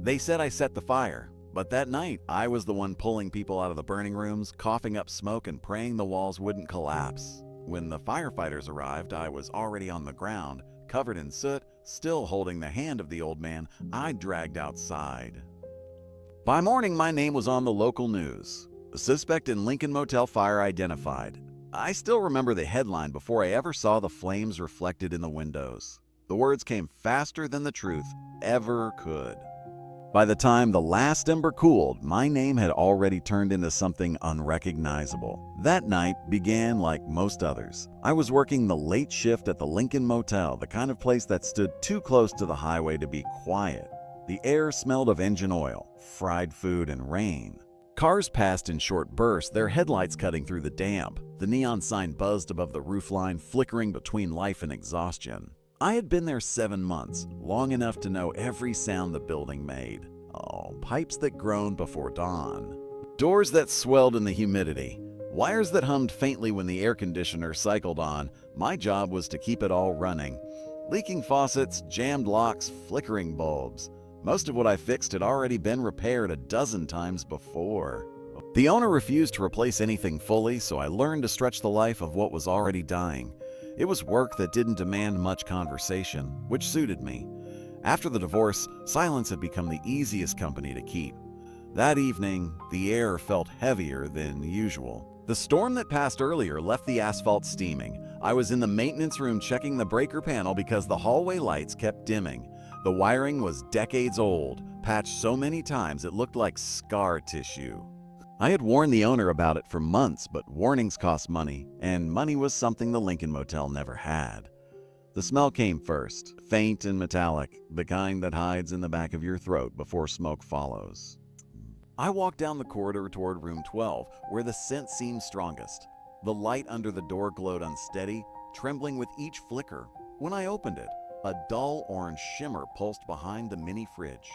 They said I set the fire, but that night I was the one pulling people out of the burning rooms, coughing up smoke and praying the walls wouldn't collapse. When the firefighters arrived, I was already on the ground, covered in soot, still holding the hand of the old man I'd dragged outside. By morning, my name was on the local news. The suspect in Lincoln Motel fire identified. I still remember the headline before I ever saw the flames reflected in the windows. The words came faster than the truth ever could. By the time the last ember cooled, my name had already turned into something unrecognizable. That night began like most others. I was working the late shift at the Lincoln Motel, the kind of place that stood too close to the highway to be quiet. The air smelled of engine oil, fried food, and rain. Cars passed in short bursts, their headlights cutting through the damp. The neon sign buzzed above the roofline, flickering between life and exhaustion. I had been there 7 months, long enough to know every sound the building made. Oh, pipes that groaned before dawn. Doors that swelled in the humidity. Wires that hummed faintly when the air conditioner cycled on. My job was to keep it all running. Leaking faucets, jammed locks, flickering bulbs. Most of what I fixed had already been repaired a dozen times before. The owner refused to replace anything fully, so I learned to stretch the life of what was already dying. It was work that didn't demand much conversation, which suited me. After the divorce, silence had become the easiest company to keep. That evening, the air felt heavier than usual. The storm that passed earlier left the asphalt steaming. I was in the maintenance room checking the breaker panel because the hallway lights kept dimming. The wiring was decades old, patched so many times it looked like scar tissue. I had warned the owner about it for months, but warnings cost money, and money was something the Lincoln Motel never had. The smell came first, faint and metallic, the kind that hides in the back of your throat before smoke follows. I walked down the corridor toward room 12, where the scent seemed strongest. The light under the door glowed unsteady, trembling with each flicker. When I opened it, a dull orange shimmer pulsed behind the mini fridge.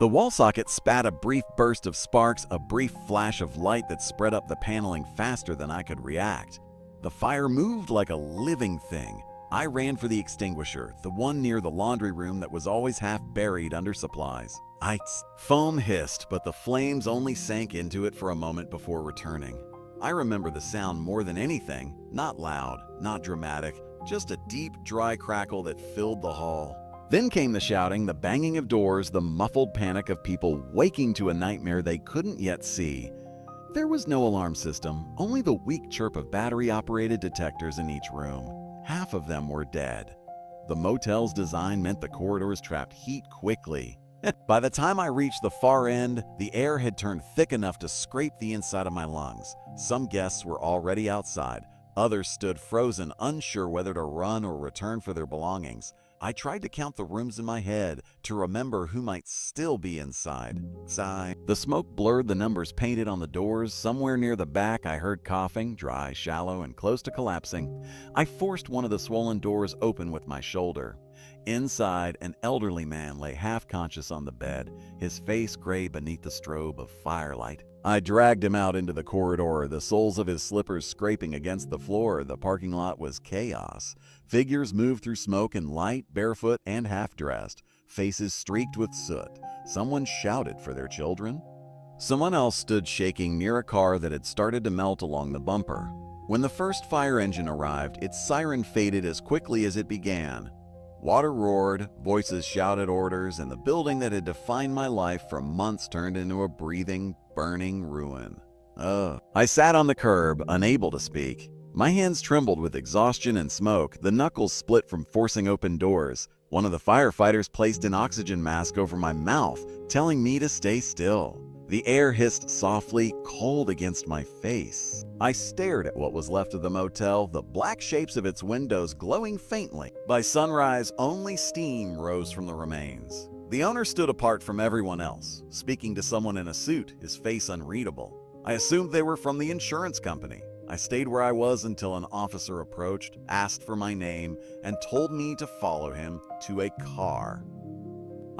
The wall socket spat a brief burst of sparks, a brief flash of light that spread up the paneling faster than I could react. The fire moved like a living thing. I ran for the extinguisher, the one near the laundry room that was always half buried under supplies. Foam hissed, but the flames only sank into it for a moment before returning. I remember the sound more than anything, not loud, not dramatic, just a deep, dry crackle that filled the hall. Then came the shouting, the banging of doors, the muffled panic of people waking to a nightmare they couldn't yet see. There was no alarm system, only the weak chirp of battery-operated detectors in each room. Half of them were dead. The motel's design meant the corridors trapped heat quickly. By the time I reached the far end, the air had turned thick enough to scrape the inside of my lungs. Some guests were already outside. Others stood frozen, unsure whether to run or return for their belongings. I tried to count the rooms in my head to remember who might still be inside. The smoke blurred the numbers painted on the doors. Somewhere near the back, I heard coughing, dry, shallow, and close to collapsing. I forced one of the swollen doors open with my shoulder. Inside, an elderly man lay half-conscious on the bed, his face gray beneath the strobe of firelight. I dragged him out into the corridor, the soles of his slippers scraping against the floor. The parking lot was chaos. Figures moved through smoke and light, barefoot and half-dressed, faces streaked with soot. Someone shouted for their children. Someone else stood shaking near a car that had started to melt along the bumper. When the first fire engine arrived, its siren faded as quickly as it began. Water roared, voices shouted orders, and the building that had defined my life for months turned into a breathing, burning ruin. I sat on the curb, unable to speak. My hands trembled with exhaustion and smoke, the knuckles split from forcing open doors. One of the firefighters placed an oxygen mask over my mouth, telling me to stay still. The air hissed softly, cold against my face. I stared at what was left of the motel, the black shapes of its windows glowing faintly. By sunrise, only steam rose from the remains. The owner stood apart from everyone else, speaking to someone in a suit, his face unreadable. I assumed they were from the insurance company. I stayed where I was until an officer approached, asked for my name, and told me to follow him to a car.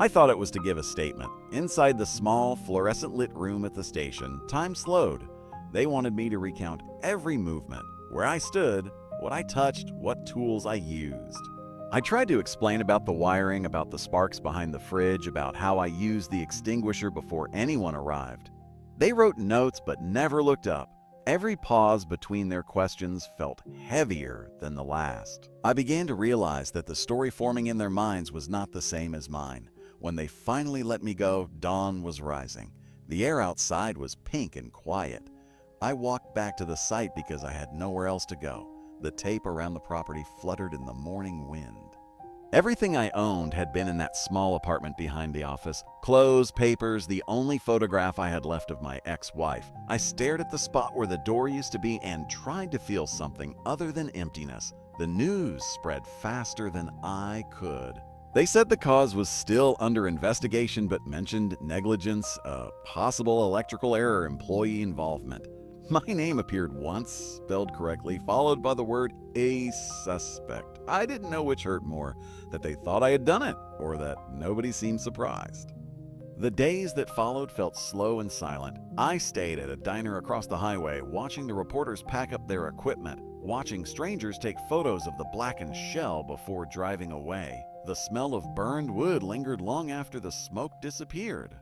I thought it was to give a statement. Inside the small, fluorescent-lit room at the station, time slowed. They wanted me to recount every movement, where I stood, what I touched, what tools I used. I tried to explain about the wiring, about the sparks behind the fridge, about how I used the extinguisher before anyone arrived. They wrote notes but never looked up. Every pause between their questions felt heavier than the last. I began to realize that the story forming in their minds was not the same as mine. When they finally let me go, dawn was rising. The air outside was pink and quiet. I walked back to the site because I had nowhere else to go. The tape around the property fluttered in the morning wind. Everything I owned had been in that small apartment behind the office. Clothes, papers, the only photograph I had left of my ex-wife. I stared at the spot where the door used to be and tried to feel something other than emptiness. The news spread faster than I could. They said the cause was still under investigation but mentioned negligence, a possible electrical error, employee involvement. My name appeared once, spelled correctly, followed by the word "a suspect." I didn't know which hurt more, that they thought I had done it, or that nobody seemed surprised. The days that followed felt slow and silent. I stayed at a diner across the highway, watching the reporters pack up their equipment, watching strangers take photos of the blackened shell before driving away. The smell of burned wood lingered long after the smoke disappeared.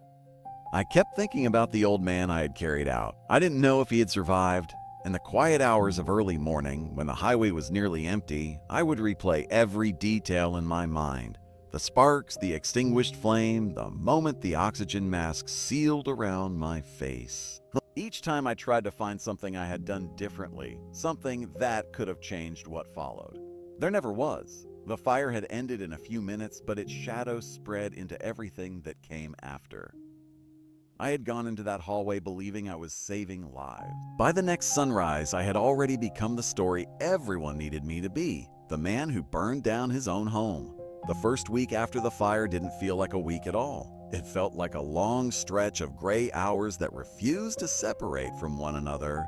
I kept thinking about the old man I had carried out. I didn't know if he had survived. In the quiet hours of early morning, when the highway was nearly empty, I would replay every detail in my mind. The sparks, the extinguished flame, the moment the oxygen mask sealed around my face. Each time I tried to find something I had done differently, something that could have changed what followed. There never was. The fire had ended in a few minutes, but its shadow spread into everything that came after. I had gone into that hallway believing I was saving lives. By the next sunrise, I had already become the story everyone needed me to be, the man who burned down his own home. The first week after the fire didn't feel like a week at all. It felt like a long stretch of gray hours that refused to separate from one another.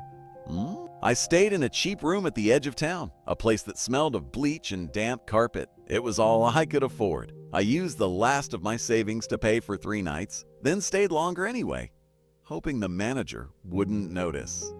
I stayed in a cheap room at the edge of town, a place that smelled of bleach and damp carpet. It was all I could afford. I used the last of my savings to pay for 3 nights, then stayed longer anyway, hoping the manager wouldn't notice.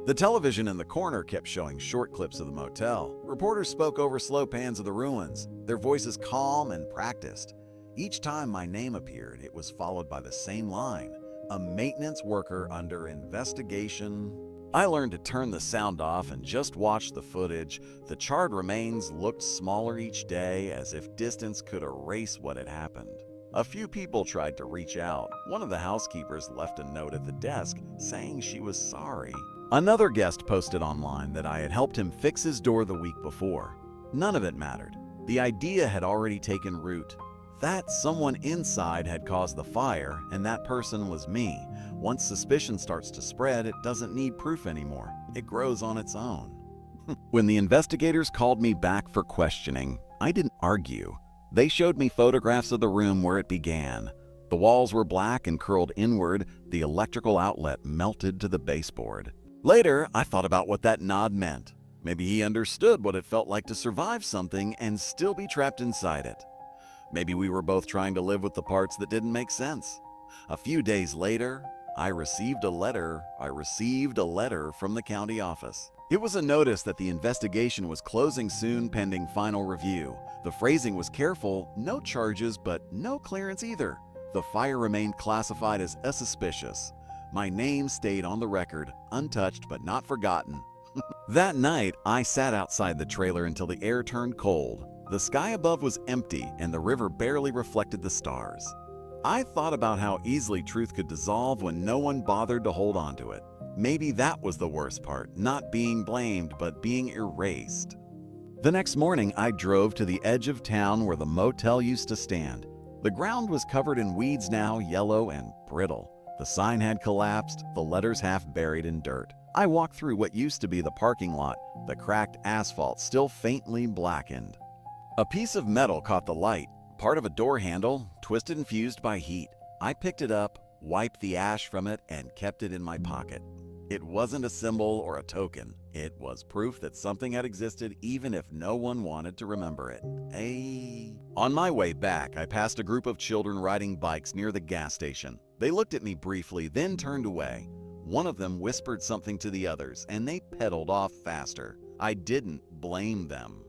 The television in the corner kept showing short clips of the motel. Reporters spoke over slow pans of the ruins, their voices calm and practiced. Each time my name appeared, it was followed by the same line: a maintenance worker under investigation. I learned to turn the sound off and just watch the footage. The charred remains looked smaller each day, as if distance could erase what had happened. A few people tried to reach out. One of the housekeepers left a note at the desk saying she was sorry. Another guest posted online that I had helped him fix his door the week before. None of it mattered. The idea had already taken root. That someone inside had caused the fire, and that person was me. Once suspicion starts to spread, it doesn't need proof anymore. It grows on its own. When the investigators called me back for questioning, I didn't argue. They showed me photographs of the room where it began. The walls were black and curled inward, the electrical outlet melted to the baseboard. Later, I thought about what that nod meant. Maybe he understood what it felt like to survive something and still be trapped inside it. Maybe we were both trying to live with the parts that didn't make sense. A few days later, I received a letter from the county office. It was a notice that the investigation was closing soon pending final review. The phrasing was careful, no charges, but no clearance either. The fire remained classified as suspicious. My name stayed on the record, untouched but not forgotten. That night, I sat outside the trailer until the air turned cold. The sky above was empty and the river barely reflected the stars. I thought about how easily truth could dissolve when no one bothered to hold on to it. Maybe that was the worst part, not being blamed, but being erased. The next morning, I drove to the edge of town where the motel used to stand. The ground was covered in weeds now, yellow and brittle. The sign had collapsed, the letters half buried in dirt. I walked through what used to be the parking lot, the cracked asphalt still faintly blackened. A piece of metal caught the light, part of a door handle, twisted and fused by heat. I picked it up, wiped the ash from it, and kept it in my pocket. It wasn't a symbol or a token. It was proof that something had existed even if no one wanted to remember it. On my way back, I passed a group of children riding bikes near the gas station. They looked at me briefly, then turned away. One of them whispered something to the others, and they pedaled off faster. I didn't blame them.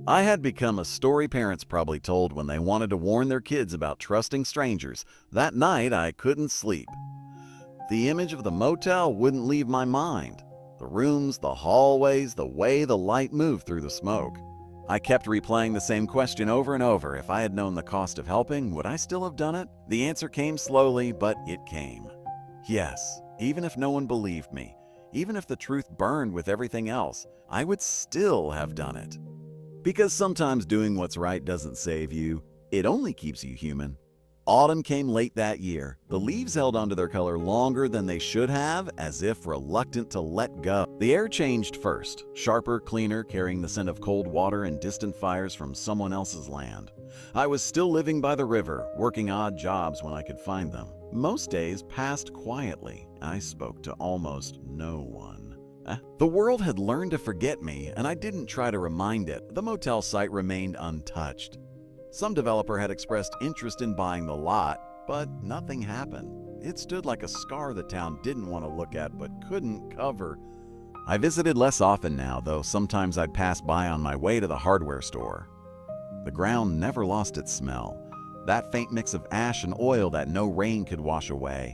I had become a story parents probably told when they wanted to warn their kids about trusting strangers. That night, I couldn't sleep. The image of the motel wouldn't leave my mind. The rooms, the hallways, the way the light moved through the smoke. I kept replaying the same question over and over. If I had known the cost of helping, would I still have done it? The answer came slowly, but it came. Yes, even if no one believed me, even if the truth burned with everything else, I would still have done it. Because sometimes doing what's right doesn't save you, it only keeps you human. Autumn came late that year. The leaves held onto their color longer than they should have, as if reluctant to let go. The air changed first, sharper, cleaner, carrying the scent of cold water and distant fires from someone else's land. I was still living by the river, working odd jobs when I could find them. Most days passed quietly. I spoke to almost no one. The world had learned to forget me, and I didn't try to remind it. The motel site remained untouched. Some developer had expressed interest in buying the lot, but nothing happened. It stood like a scar the town didn't want to look at but couldn't cover. I visited less often now, though sometimes I'd pass by on my way to the hardware store. The ground never lost its smell, that faint mix of ash and oil that no rain could wash away.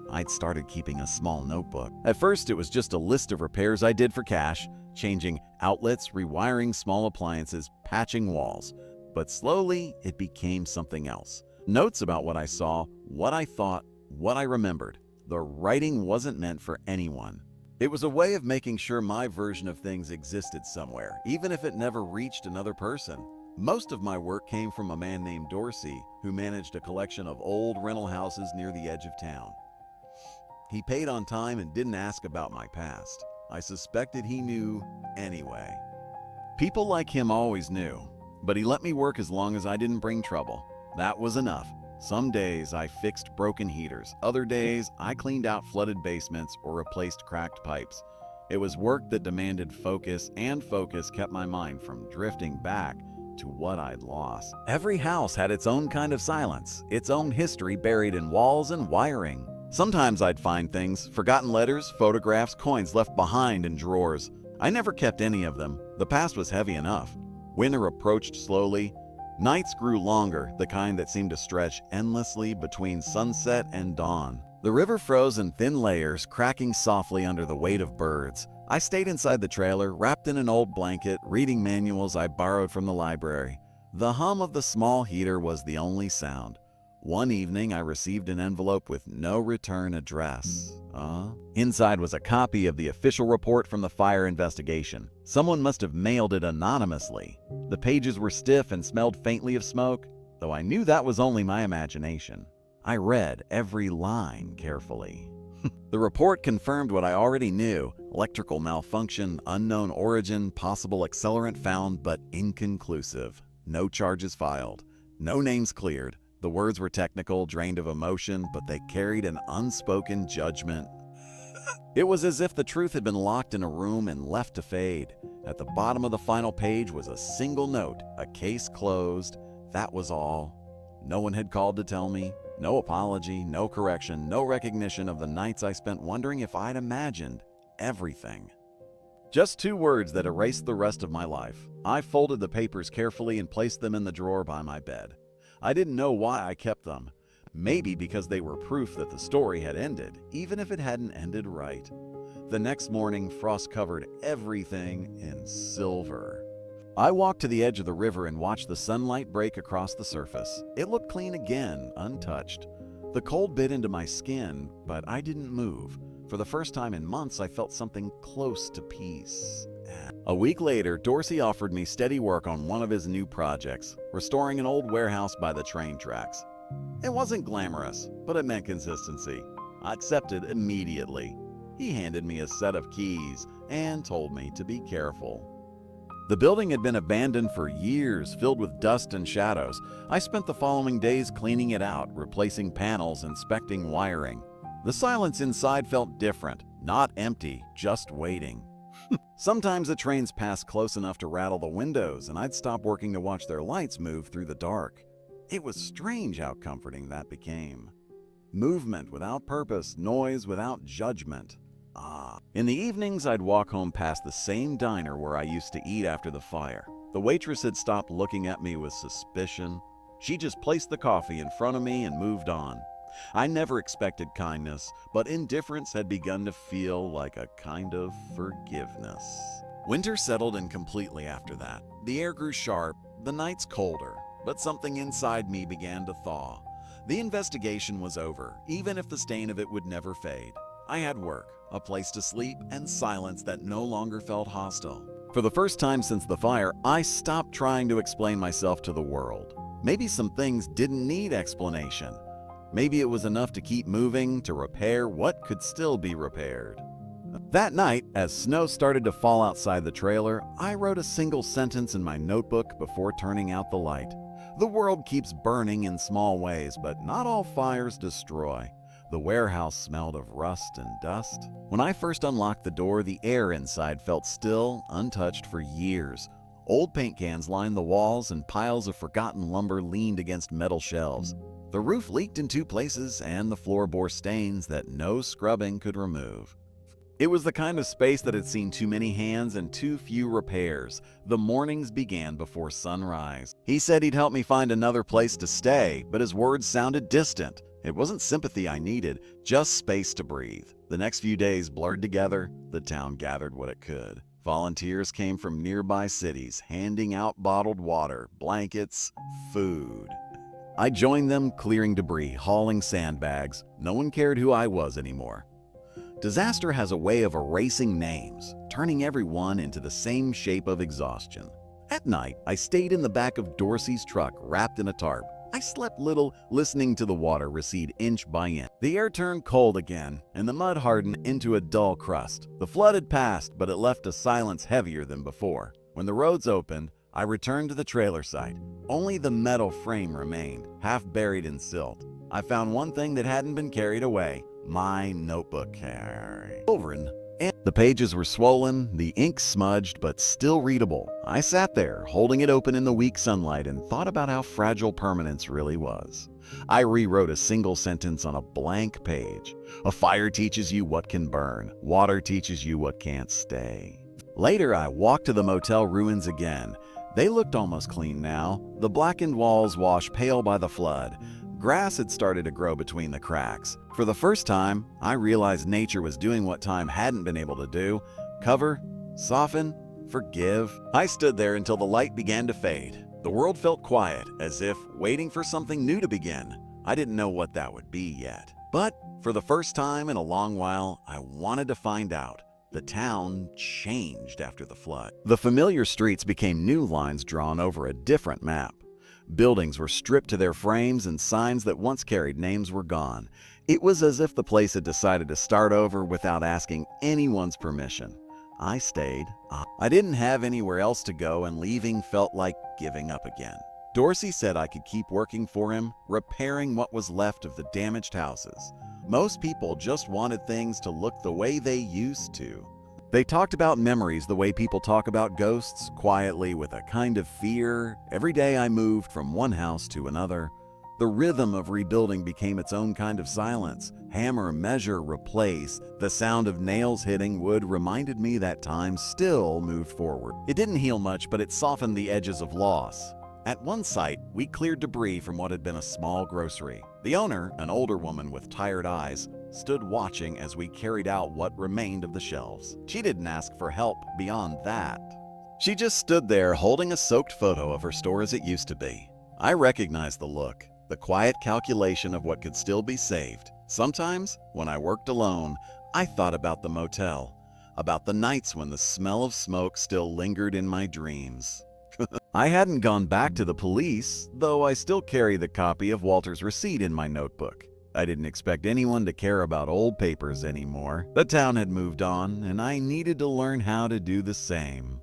I'd started keeping a small notebook. At first, it was just a list of repairs I did for cash, changing outlets, rewiring small appliances, patching walls. But slowly, it became something else. Notes about what I saw, what I thought, what I remembered. The writing wasn't meant for anyone. It was a way of making sure my version of things existed somewhere, even if it never reached another person. Most of my work came from a man named Dorsey, who managed a collection of old rental houses near the edge of town. He paid on time and didn't ask about my past. I suspected he knew anyway. People like him always knew. But he let me work as long as I didn't bring trouble. That was enough. Some days I fixed broken heaters. Other days I cleaned out flooded basements or replaced cracked pipes. It was work that demanded focus, and focus kept my mind from drifting back to what I'd lost. Every house had its own kind of silence, its own history buried in walls and wiring. Sometimes I'd find things, forgotten letters, photographs, coins left behind in drawers. I never kept any of them. The past was heavy enough. Winter approached slowly. Nights grew longer, the kind that seemed to stretch endlessly between sunset and dawn. The river froze in thin layers, cracking softly under the weight of birds. I stayed inside the trailer, wrapped in an old blanket, reading manuals I borrowed from the library. The hum of the small heater was the only sound. One evening, I received an envelope with no return address. Inside was a copy of the official report from the fire investigation. Someone must have mailed it anonymously. The pages were stiff and smelled faintly of smoke, though I knew that was only my imagination. I read every line carefully. The report confirmed what I already knew: electrical malfunction, unknown origin, possible accelerant found, but inconclusive. No charges filed. No names cleared. The words were technical, drained of emotion, but they carried an unspoken judgment. It was as if the truth had been locked in a room and left to fade. At the bottom of the final page was a single note: a case closed. That was all. No one had called to tell me. No apology, no correction, no recognition of the nights I spent wondering if I'd imagined everything. Just 2 words that erased the rest of my life. I folded the papers carefully and placed them in the drawer by my bed. I didn't know why I kept them. Maybe because they were proof that the story had ended, even if it hadn't ended right. The next morning, frost covered everything in silver. I walked to the edge of the river and watched the sunlight break across the surface. It looked clean again, untouched. The cold bit into my skin, but I didn't move. For the first time in months, I felt something close to peace. A week later, Dorsey offered me steady work on one of his new projects, restoring an old warehouse by the train tracks. It wasn't glamorous, but it meant consistency. I accepted immediately. He handed me a set of keys and told me to be careful. The building had been abandoned for years, filled with dust and shadows. I spent the following days cleaning it out, replacing panels, inspecting wiring. The silence inside felt different, not empty, just waiting. Sometimes the trains passed close enough to rattle the windows, and I'd stop working to watch their lights move through the dark. It was strange how comforting that became. Movement without purpose, noise without judgment. In the evenings, I'd walk home past the same diner where I used to eat after the fire. The waitress had stopped looking at me with suspicion. She just placed the coffee in front of me and moved on. I never expected kindness, but indifference had begun to feel like a kind of forgiveness. Winter settled in completely after that. The air grew sharp, the nights colder, but something inside me began to thaw. The investigation was over, even if the stain of it would never fade. I had work, a place to sleep, and silence that no longer felt hostile. For the first time since the fire, I stopped trying to explain myself to the world. Maybe some things didn't need explanation. Maybe it was enough to keep moving, to repair what could still be repaired. That night, as snow started to fall outside the trailer, I wrote a single sentence in my notebook before turning out the light. The world keeps burning in small ways, but not all fires destroy. The warehouse smelled of rust and dust. When I first unlocked the door, the air inside felt still, untouched for years. Old paint cans lined the walls and piles of forgotten lumber leaned against metal shelves. The roof leaked in 2 places and the floor bore stains that no scrubbing could remove. It was the kind of space that had seen too many hands and too few repairs. The mornings began before sunrise. He said he'd help me find another place to stay, but his words sounded distant. It wasn't sympathy I needed, just space to breathe. The next few days blurred together. The town gathered what it could. Volunteers came from nearby cities, handing out bottled water, blankets, food. I joined them, clearing debris, hauling sandbags. No one cared who I was anymore. Disaster has a way of erasing names, turning everyone into the same shape of exhaustion. At night, I stayed in the back of Dorsey's truck, wrapped in a tarp. I slept little, listening to the water recede inch by inch. The air turned cold again, and the mud hardened into a dull crust. The flood had passed, but it left a silence heavier than before. When the roads opened, I returned to the trailer site. Only the metal frame remained, half buried in silt. I found one thing that hadn't been carried away: my notebook. The pages were swollen, the ink smudged, but still readable. I sat there, holding it open in the weak sunlight, and thought about how fragile permanence really was. I rewrote a single sentence on a blank page. A fire teaches you what can burn. Water teaches you what can't stay. Later, I walked to the motel ruins again. They looked almost clean now, the blackened walls washed pale by the flood. Grass had started to grow between the cracks. For the first time, I realized nature was doing what time hadn't been able to do: cover, soften, forgive. I stood there until the light began to fade. The world felt quiet, as if waiting for something new to begin. I didn't know what that would be yet. But for the first time in a long while, I wanted to find out. The town changed after the flood. The familiar streets became new lines drawn over a different map. Buildings were stripped to their frames and signs that once carried names were gone. It was as if the place had decided to start over without asking anyone's permission. I stayed. I didn't have anywhere else to go, and leaving felt like giving up again. Dorsey said I could keep working for him, repairing what was left of the damaged houses. Most people just wanted things to look the way they used to. They talked about memories the way people talk about ghosts, quietly, with a kind of fear. Every day I moved from one house to another. The rhythm of rebuilding became its own kind of silence. Hammer, measure, replace. The sound of nails hitting wood reminded me that time still moved forward. It didn't heal much, but it softened the edges of loss. At one site, we cleared debris from what had been a small grocery. The owner, an older woman with tired eyes, stood watching as we carried out what remained of the shelves. She didn't ask for help beyond that. She just stood there holding a soaked photo of her store as it used to be. I recognized the look, the quiet calculation of what could still be saved. Sometimes, when I worked alone, I thought about the motel, about the nights when the smell of smoke still lingered in my dreams. I hadn't gone back to the police, though I still carry the copy of Walter's receipt in my notebook. I didn't expect anyone to care about old papers anymore. The town had moved on, and I needed to learn how to do the same.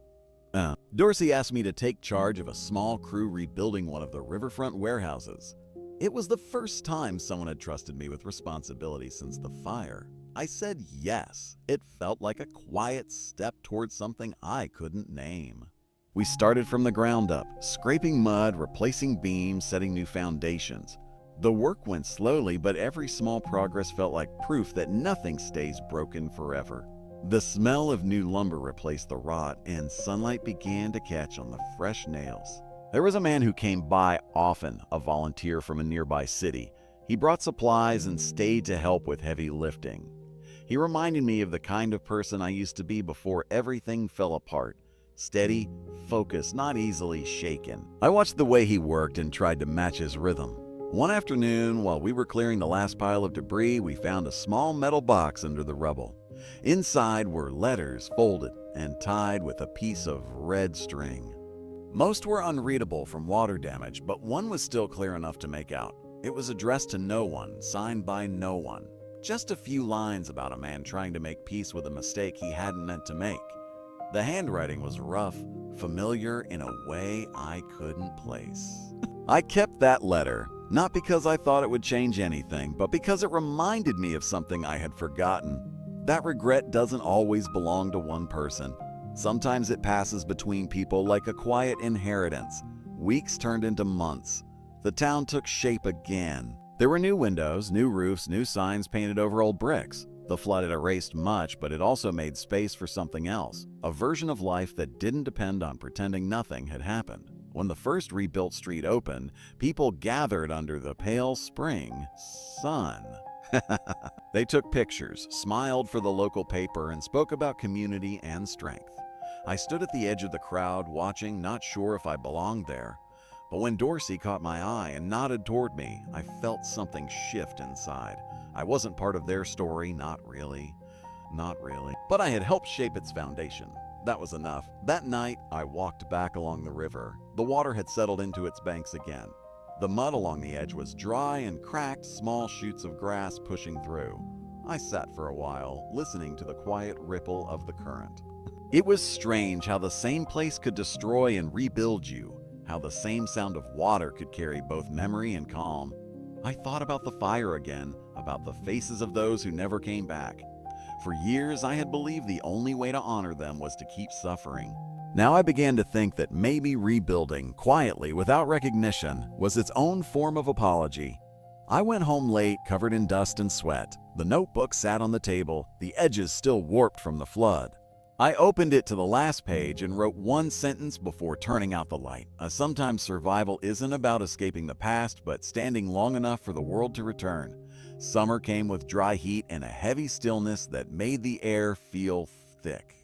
Dorsey asked me to take charge of a small crew rebuilding one of the riverfront warehouses. It was the first time someone had trusted me with responsibility since the fire. I said yes. It felt like a quiet step towards something I couldn't name. We started from the ground up, scraping mud, replacing beams, setting new foundations. The work went slowly, but every small progress felt like proof that nothing stays broken forever. The smell of new lumber replaced the rot, and sunlight began to catch on the fresh nails. There was a man who came by often, a volunteer from a nearby city. He brought supplies and stayed to help with heavy lifting. He reminded me of the kind of person I used to be before everything fell apart. Steady, focused, not easily shaken. I watched the way he worked and tried to match his rhythm. One afternoon, while we were clearing the last pile of debris, we found a small metal box under the rubble. Inside were letters folded and tied with a piece of red string. Most were unreadable from water damage, but one was still clear enough to make out. It was addressed to no one, signed by no one. Just a few lines about a man trying to make peace with a mistake he hadn't meant to make. The handwriting was rough, familiar in a way I couldn't place. I kept that letter, not because I thought it would change anything, but because it reminded me of something I had forgotten. That regret doesn't always belong to one person. Sometimes it passes between people like a quiet inheritance. Weeks turned into months. The town took shape again. There were new windows, new roofs, new signs painted over old bricks. The flood had erased much, but it also made space for something else, a version of life that didn't depend on pretending nothing had happened. When the first rebuilt street opened, people gathered under the pale spring sun. They took pictures, smiled for the local paper, and spoke about community and strength. I stood at the edge of the crowd, watching, not sure if I belonged there. But when Dorsey caught my eye and nodded toward me, I felt something shift inside. I wasn't part of their story, not really. But I had helped shape its foundation. That was enough. That night, I walked back along the river. The water had settled into its banks again. The mud along the edge was dry and cracked, small shoots of grass pushing through. I sat for a while, listening to the quiet ripple of the current. It was strange how the same place could destroy and rebuild you, how the same sound of water could carry both memory and calm. I thought about the fire again, about the faces of those who never came back. For years, I had believed the only way to honor them was to keep suffering. Now I began to think that maybe rebuilding, quietly, without recognition, was its own form of apology. I went home late, covered in dust and sweat. The notebook sat on the table, the edges still warped from the flood. I opened it to the last page and wrote one sentence before turning out the light. Sometimes survival isn't about escaping the past, but standing long enough for the world to return. Summer came with dry heat and a heavy stillness that made the air feel thick.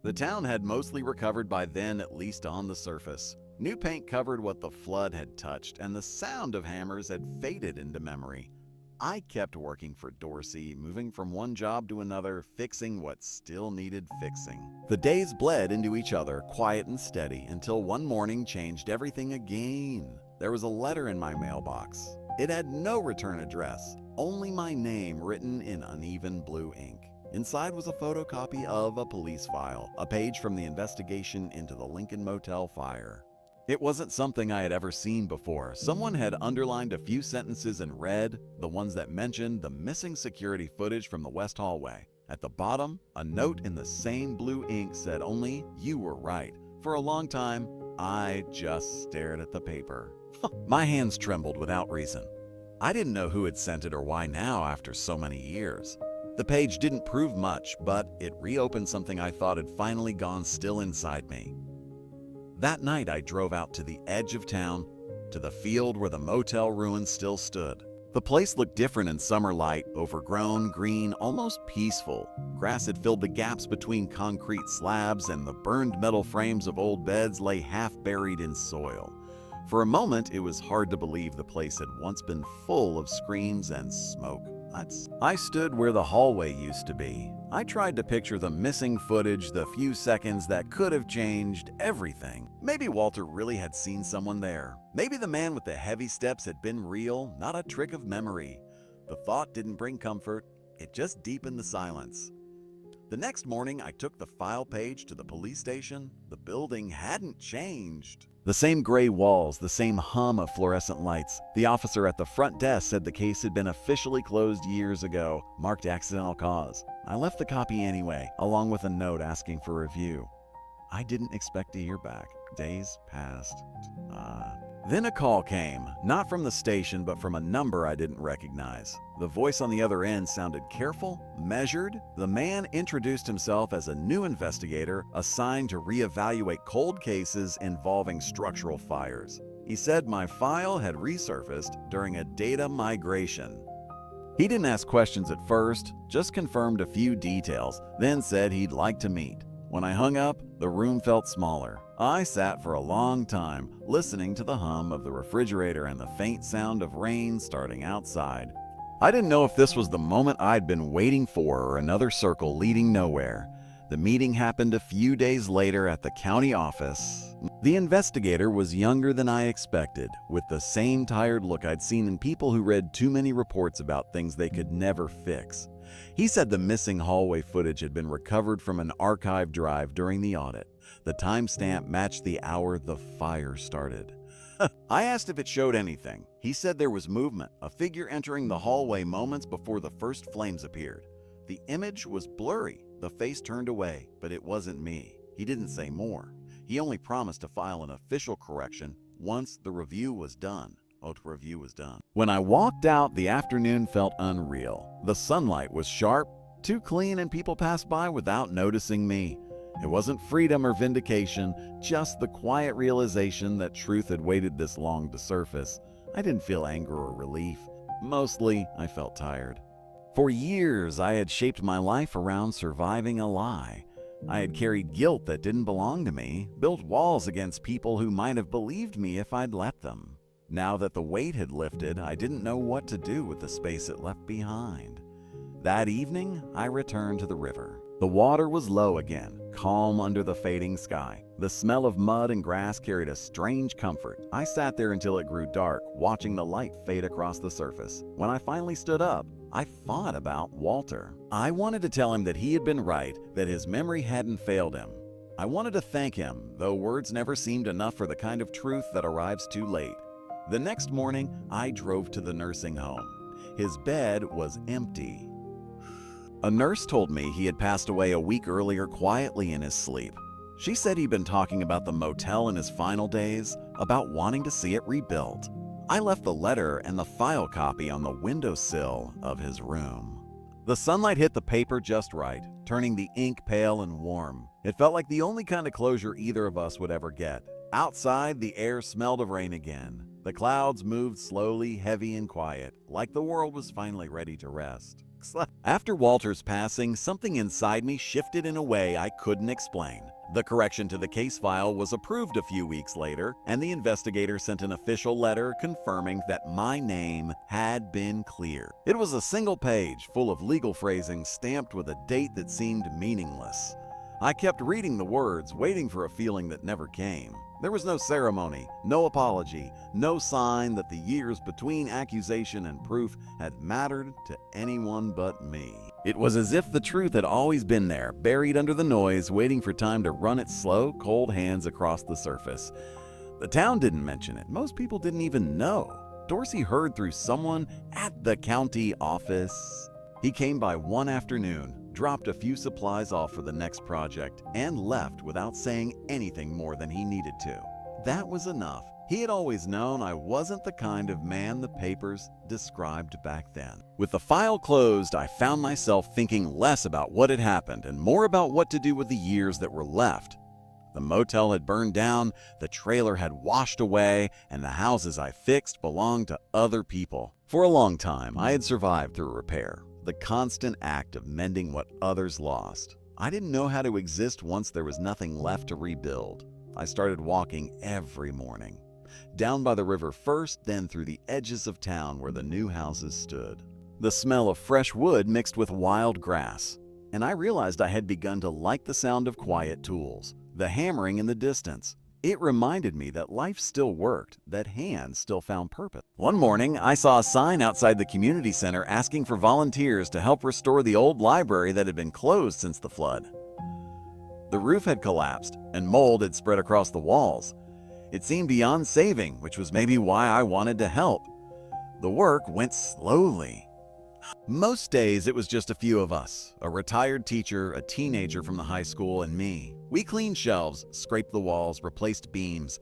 The town had mostly recovered by then, at least on the surface. New paint covered what the flood had touched, and the sound of hammers had faded into memory. I kept working for Dorsey, moving from one job to another, fixing what still needed fixing. The days bled into each other, quiet and steady, until one morning changed everything again. There was a letter in my mailbox. It had no return address, only my name written in uneven blue ink. Inside was a photocopy of a police file, a page from the investigation into the Lincoln Motel fire. It wasn't something I had ever seen before. Someone had underlined a few sentences in red, the ones that mentioned the missing security footage from the west hallway. At the bottom, a note in the same blue ink said only, "You were right." For a long time, I just stared at the paper. My hands trembled without reason. I didn't know who had sent it or why now after so many years. The page didn't prove much, but it reopened something I thought had finally gone still inside me. That night, I drove out to the edge of town, to the field where the motel ruins still stood. The place looked different in summer light, overgrown, green, almost peaceful. Grass had filled the gaps between concrete slabs, and the burned metal frames of old beds lay half buried in soil. For a moment, it was hard to believe the place had once been full of screams and smoke. I stood where the hallway used to be. I tried to picture the missing footage, the few seconds that could have changed everything. Maybe Walter really had seen someone there. Maybe the man with the heavy steps had been real, not a trick of memory. The thought didn't bring comfort, it just deepened the silence. The next morning, I took the file page to the police station. The building hadn't changed. The same gray walls, the same hum of fluorescent lights. The officer at the front desk said the case had been officially closed years ago, marked accidental cause. I left the copy anyway, along with a note asking for review. I didn't expect to hear back. Days passed. Then a call came, not from the station, but from a number I didn't recognize. The voice on the other end sounded careful, measured. The man introduced himself as a new investigator assigned to reevaluate cold cases involving structural fires. He said my file had resurfaced during a data migration. He didn't ask questions at first, just confirmed a few details, then said he'd like to meet. When I hung up, the room felt smaller. I sat for a long time, listening to the hum of the refrigerator and the faint sound of rain starting outside. I didn't know if this was the moment I'd been waiting for or another circle leading nowhere. The meeting happened a few days later at the county office. The investigator was younger than I expected, with the same tired look I'd seen in people who read too many reports about things they could never fix. He said the missing hallway footage had been recovered from an archive drive during the audit. The timestamp matched the hour the fire started. I asked if it showed anything. He said there was movement, a figure entering the hallway moments before the first flames appeared. The image was blurry, the face turned away, but it wasn't me. He didn't say more. He only promised to file an official correction once the review was done. When I walked out, the afternoon felt unreal. The sunlight was sharp, too clean, and people passed by without noticing me. It wasn't freedom or vindication, just the quiet realization that truth had waited this long to surface. I didn't feel anger or relief. Mostly, I felt tired. For years, I had shaped my life around surviving a lie. I had carried guilt that didn't belong to me, built walls against people who might have believed me if I'd let them. Now that the weight had lifted, I didn't know what to do with the space it left behind. That evening, I returned to the river. The water was low again, calm under the fading sky. The smell of mud and grass carried a strange comfort. I sat there until it grew dark, watching the light fade across the surface. When I finally stood up, I thought about Walter. I wanted to tell him that he had been right, that his memory hadn't failed him. I wanted to thank him, though words never seemed enough for the kind of truth that arrives too late. The next morning, I drove to the nursing home. His bed was empty. A nurse told me he had passed away a week earlier quietly in his sleep. She said he'd been talking about the motel in his final days, about wanting to see it rebuilt. I left the letter and the file copy on the windowsill of his room. The sunlight hit the paper just right, turning the ink pale and warm. It felt like the only kind of closure either of us would ever get. Outside, the air smelled of rain again. The clouds moved slowly, heavy and quiet, like the world was finally ready to rest. After Walter's passing, something inside me shifted in a way I couldn't explain. The correction to the case file was approved a few weeks later, and the investigator sent an official letter confirming that my name had been cleared. It was a single page full of legal phrasing stamped with a date that seemed meaningless. I kept reading the words, waiting for a feeling that never came. There was no ceremony, no apology, no sign that the years between accusation and proof had mattered to anyone but me. It was as if the truth had always been there, buried under the noise, waiting for time to run its slow, cold hands across the surface. The town didn't mention it. Most people didn't even know. Dorsey heard through someone at the county office. He came by one afternoon, dropped a few supplies off for the next project, and left without saying anything more than he needed to. That was enough. He had always known I wasn't the kind of man the papers described back then. With the file closed, I found myself thinking less about what had happened and more about what to do with the years that were left. The motel had burned down, the trailer had washed away, and the houses I fixed belonged to other people. For a long time, I had survived through repair. The constant act of mending what others lost. I didn't know how to exist once there was nothing left to rebuild. I started walking every morning. Down by the river first, then through the edges of town where the new houses stood. The smell of fresh wood mixed with wild grass. And I realized I had begun to like the sound of quiet tools, the hammering in the distance. It reminded me that life still worked, that hands still found purpose. One morning, I saw a sign outside the community center asking for volunteers to help restore the old library that had been closed since the flood. The roof had collapsed, and mold had spread across the walls. It seemed beyond saving, which was maybe why I wanted to help. The work went slowly. Most days, it was just a few of us, a retired teacher, a teenager from the high school, and me. We cleaned shelves, scraped the walls, replaced beams.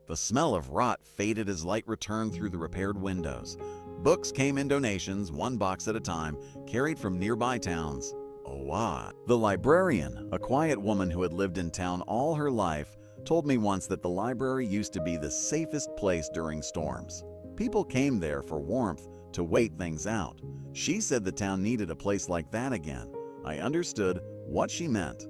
The smell of rot faded as light returned through the repaired windows. Books came in donations, one box at a time, carried from nearby towns. The librarian, a quiet woman who had lived in town all her life, told me once that the library used to be the safest place during storms. People came there for warmth, to wait things out. She said the town needed a place like that again. I understood what she meant.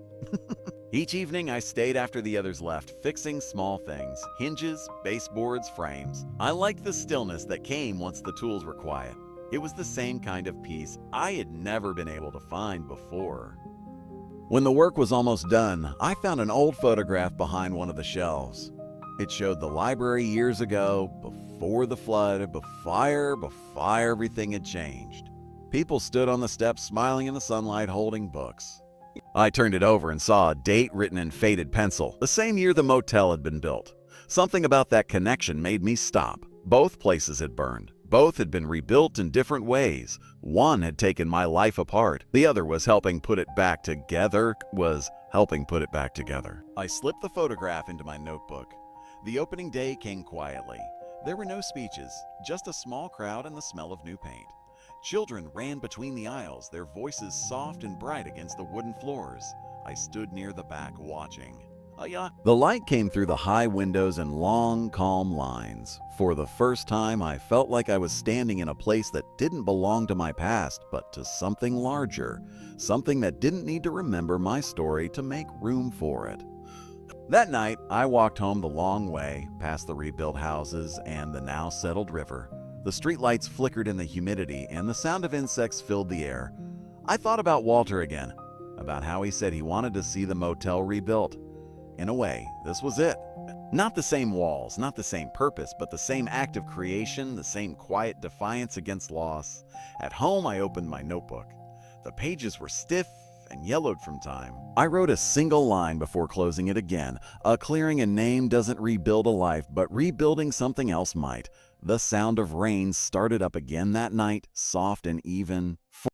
Each evening I stayed after the others left, fixing small things, hinges, baseboards, frames. I liked the stillness that came once the tools were quiet. It was the same kind of peace I had never been able to find before. When the work was almost done, I found an old photograph behind one of the shelves. It showed the library years ago, before the flood, before everything had changed. People stood on the steps smiling in the sunlight holding books. I turned it over and saw a date written in faded pencil, the same year the motel had been built. Something about that connection made me stop. Both places had burned. Both had been rebuilt in different ways. One had taken my life apart. The other was helping put it back together. I slipped the photograph into my notebook. The opening day came quietly. There were no speeches, just a small crowd and the smell of new paint. Children ran between the aisles, their voices soft and bright against the wooden floors. I stood near the back watching. The light came through the high windows in long, calm lines. For the first time, I felt like I was standing in a place that didn't belong to my past, but to something larger, something that didn't need to remember my story to make room for it. That night, I walked home the long way, past the rebuilt houses and the now settled river. The streetlights flickered in the humidity, and the sound of insects filled the air. I thought about Walter again, about how he said he wanted to see the motel rebuilt. In a way, this was it. Not the same walls, not the same purpose, but the same act of creation, the same quiet defiance against loss. At home, I opened my notebook. The pages were stiff and yellowed from time. I wrote a single line before closing it again. Clearing a name doesn't rebuild a life, but rebuilding something else might. The sound of rain started up again that night, soft and even.